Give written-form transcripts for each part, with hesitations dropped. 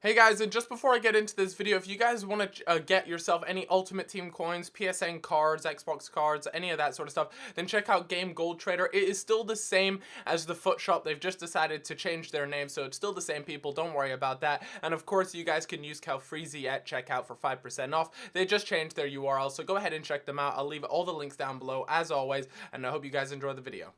Hey guys, and just before I get into this video, if you guys want to get yourself any Ultimate Team coins, PSN cards, Xbox cards, any of that sort of stuff, then check out Game Gold Trader. It is still the same as the FUT shop. They've just decided to change their name, so it's still the same people. Don't worry about that. And of course, you guys can use Calfreezy at checkout for 5% off. They just changed their URL, so go ahead and check them out. I'll leave all the links down below as always, and I hope you guys enjoy the video.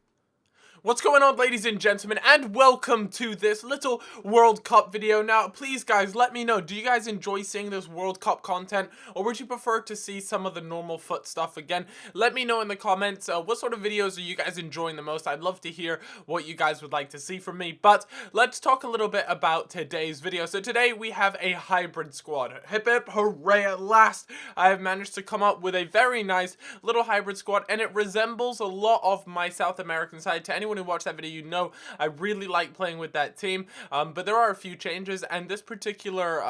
What's going on, ladies and gentlemen, and welcome to this little World Cup video. Now, please guys, let me know, do you guys enjoy seeing this World Cup content, or would you prefer to see some of the normal FUT stuff again? Let me know in the comments, what sort of videos are you guys enjoying the most? I'd love to hear what you guys would like to see from me, but let's talk a little bit about today's video. So today we have a hybrid squad. Hip hip hooray, at last I have managed to come up with a very nice little hybrid squad, and it resembles a lot of my South American side. To anyone who watched that video, you know I really like playing with that team, but there are a few changes, and this particular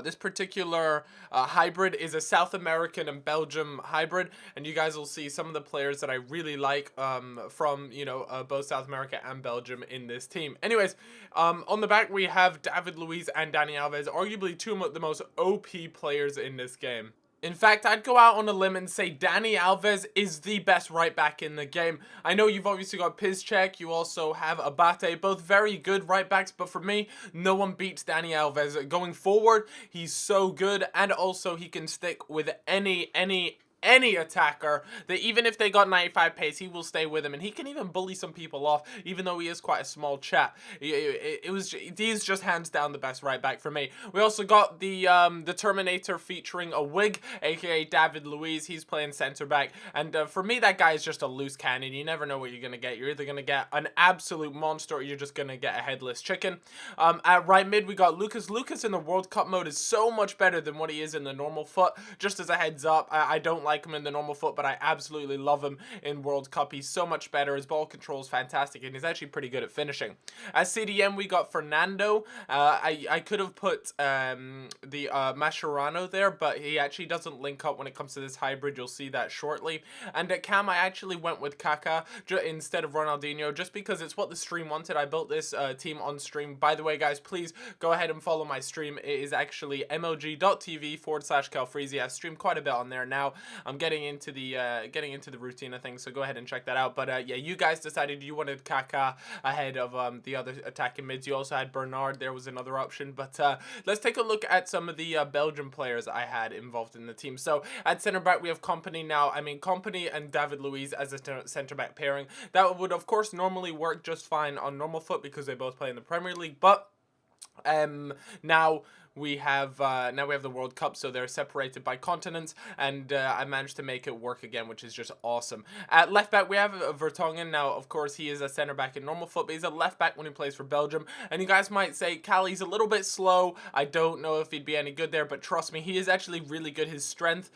this particular hybrid is a South American and Belgium hybrid, and you guys will see some of the players that I really like from both South America and Belgium in this team. Anyways, on the back we have David Luiz and Dani Alves, arguably two of the most OP players in this game. In fact, I'd go out on a limb and say Dani Alves is the best right back in the game. I know you've obviously got Piszczek, you also have Abate, both very good right backs, but for me, no one beats Dani Alves. Going forward, he's so good, and also he can stick with any attacker, that even if they got 95 pace, he will stay with him, and he can even bully some people off, even though he is quite a small chap. He's just hands down the best right back for me. We also got the Terminator featuring a wig, aka David Luiz. He's playing center back, and for me, that guy is just a loose cannon. You never know what you're gonna get. You're either gonna get an absolute monster, or you're just gonna get a headless chicken. At right mid, we got Lucas. Lucas in the World Cup mode is so much better than what he is in the normal FUT. Just as a heads up, I don't like him in the normal FUT, but I absolutely love him in World Cup. He's so much better. His ball control is fantastic, and he's actually pretty good at finishing. As CDM, we got Fernando. I could have put the Mascherano there, but he actually doesn't link up when it comes to this hybrid. You'll see that shortly. And at Cam, I actually went with Kaká instead of Ronaldinho, just because it's what the stream wanted. I built this team on stream. By the way, guys, please go ahead and follow my stream. It is actually mlg.tv/Calfreezy. I stream quite a bit on there now. I'm getting into the routine of things, so go ahead and check that out. But yeah, you guys decided you wanted Kaká ahead of the other attacking mids. You also had Bernard. There was another option. But let's take a look at some of the Belgian players I had involved in the team. So at center back we have Kompany. Now, I mean, Kompany and David Luiz as a center back pairing, that would of course normally work just fine on normal FUT because they both play in the Premier League. But now we have the World Cup, so they're separated by continents, and I managed to make it work again, which is just awesome. At left back we have Vertonghen. Now, of course, he is a center back in normal FUT, but he's a left back when he plays for Belgium. And you guys might say, Callie's a little bit slow. I don't know if he'd be any good there, but trust me, he is actually really good. His strength,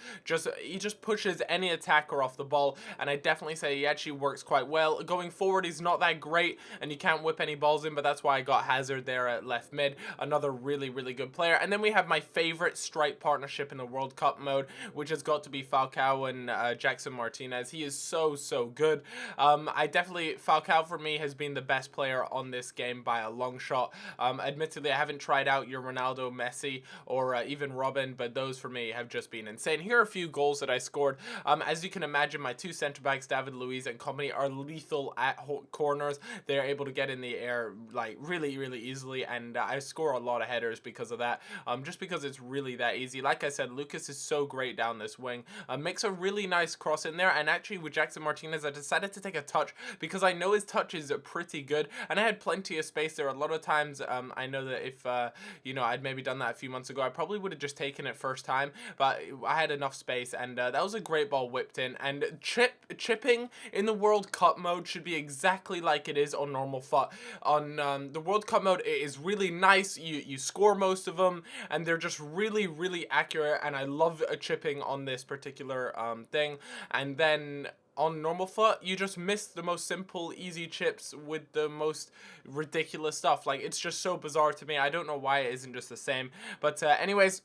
he just pushes any attacker off the ball, and I definitely say he actually works quite well. Going forward, he's not that great, and you can't whip any balls in, but that's why I got Hazard there at left mid. Another really good player. And then we have my favorite strike partnership in the World Cup mode, which has got to be Falcao and Jackson Martinez. He is so good. Falcao for me has been the best player on this game by a long shot. Admittedly, I haven't tried out your Ronaldo, Messi, or even Robin, but those for me have just been insane. Here are a few goals that I scored. As you can imagine, my two center backs, David Luiz and Kompany, are lethal at corners. They're able to get in the air like really easily, and I score a lot of headers because of that. Just because it's really that easy. Like I said, Lucas is so great down this wing. Makes a really nice cross in there, and actually with Jackson Martinez, I decided to take a touch because I know his touch is pretty good, and I had plenty of space there. A lot of times, I know that if I'd maybe done that a few months ago, I probably would have just taken it first time, but I had enough space, and that was a great ball whipped in. And chipping in the World Cup mode should be exactly like it is on normal FUT. On the World Cup mode, it is really nice. You score most of them, and they're just really accurate, and I love a chipping on this particular thing. And then on normal FUT, you just miss the most simple, easy chips with the most ridiculous stuff. Like, it's just so bizarre to me. I don't know why it isn't just the same. But anyways,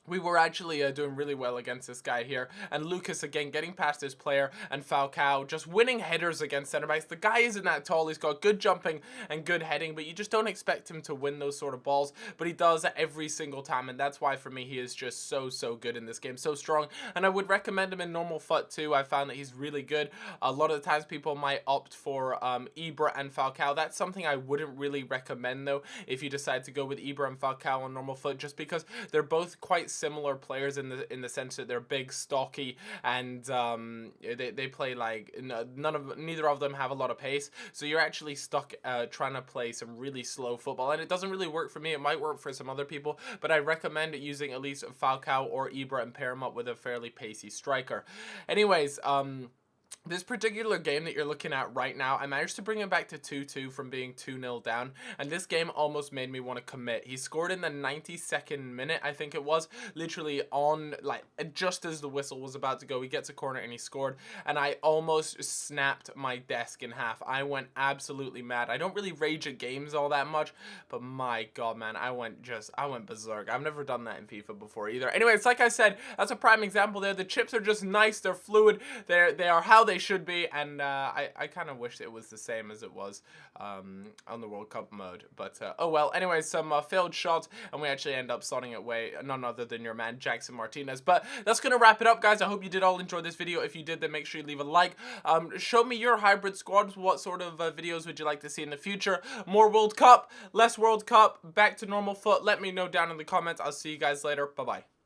we were actually doing really well against this guy here. And Lucas, again, getting past his player, and Falcao just winning headers against center backs. The guy isn't that tall. He's got good jumping and good heading, but you just don't expect him to win those sort of balls. But he does every single time, and that's why, for me, he is just so, so good in this game. So strong, and I would recommend him in normal FUT too. I found that he's really good. A lot of the times, people might opt for Ibra and Falcao. That's something I wouldn't really recommend, though, if you decide to go with Ibra and Falcao on normal FUT, just because they're both quite similar players in the sense that they're big, stocky, and they play like neither of them have a lot of pace. So you're actually stuck trying to play some really slow football, and it doesn't really work for me. It might work for some other people, but I recommend using at least Falcao or Ibra and pair them up with a fairly pacey striker. Anyways, this particular game that you're looking at right now, I managed to bring it back to 2-2 from being 2-0 down, and this game almost made me want to commit. He scored in the 92nd minute, I think it was, literally on, like, just as the whistle was about to go. He gets a corner and he scored, and I almost snapped my desk in half. I went absolutely mad. I don't really rage at games all that much, but my god, man, I went berserk. I've never done that in FIFA before either. Anyways, like I said, that's a prime example there. The chips are just nice, they're fluid, they are how they should be, and I kind of wish it was the same as it was on the World Cup mode, but oh well. Anyways, some failed shots, and we actually end up slotting it away, none other than your man Jackson Martinez. But that's gonna wrap it up, guys. I hope you did all enjoy this video. If you did, then make sure you leave a like. Show me your hybrid squads. What sort of videos would you like to see in the future? More World Cup, less World Cup, back to normal FUT? Let me know down in the comments. I'll see you guys later. Bye bye.